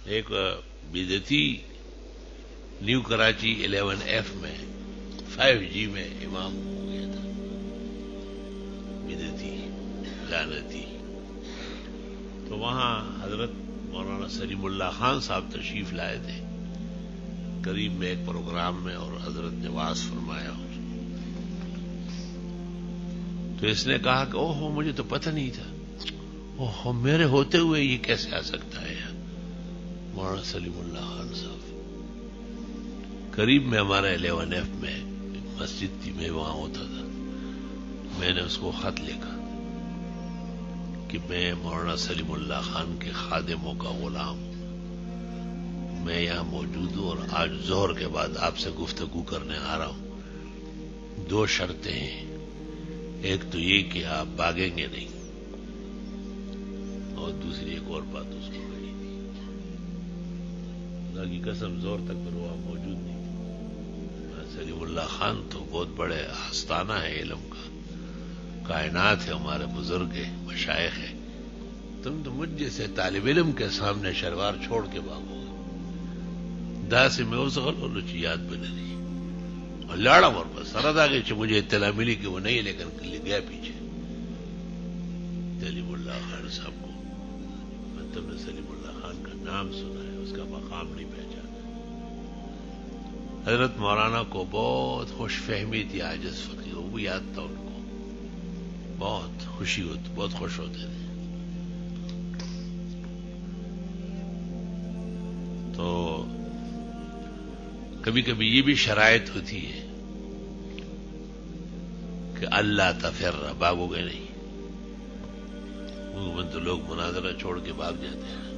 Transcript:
ایک بدعتی new Karachi 11F میں 5G میں امام ہو گیا تھا، بدعتی لعنتی. تو وہاں حضرت مولانا سلیم اللہ خان صاحب تشریف لائے تھے قریب میں ایک پروگرام میں، اور حضرت نے واعظ فرمایا. تو اس نے کہا کہ اوہ مجھے تو پتہ نہیں تھا، اوہ میرے ہوتے ہوئے یہ کیسے آ سکتا ہے یار. مولانا سلیم اللہ خان صاحب قریب میں ہمارا 11F میں مسجد تھی، میں وہاں ہوتا تھا. میں نے اس کو خط لکھا کہ میں مولانا سلیم اللہ خان کے خادموں کا غلام ہوں، میں یہاں موجود ہوں اور آج ظہر کے بعد آپ سے گفتگو کرنے آ رہا ہوں. 2 شرطیں ہیں، ایک تو یہ کہ آپ بھاگیں گے نہیں، اور دوسری ایک اور بات اس کو کہی تھی. اللہ کی قسم زور تک پھر وہ موجود نہیں تھی. سلیم اللہ خان تو بہت بڑے آستانہ ہے علم کا، کائنات ہے، ہمارے بزرگ ہے، مشائخ ہے. تم تو مجھ جیسے طالب علم کے سامنے شلوار چھوڑ کے بھاگو گے. دا سے میں اس غلط لچی یاد بنے رہی اور لاڑا مر بس سرد آگے چھ مجھے اطلاع ملی کہ وہ نہیں، لیکن گیا پیچھے. سلیم اللہ خان صاحب کو تم نے سلیم اللہ خان کا نام سنا ہے، اس کا مقام نہیں پہچانا. حضرت مولانا کو بہت خوش فہمی تھی عاجز فقیر، وہ بھی یاد تھا ان کو، بہت خوشی ہوتی، بہت خوش ہوتے تھے. تو کبھی کبھی یہ بھی شرائط ہوتی ہے کہ اللہ تفر، بھاگو گے نہیں. تو لوگ مناظرہ چھوڑ کے بھاگ جاتے ہیں.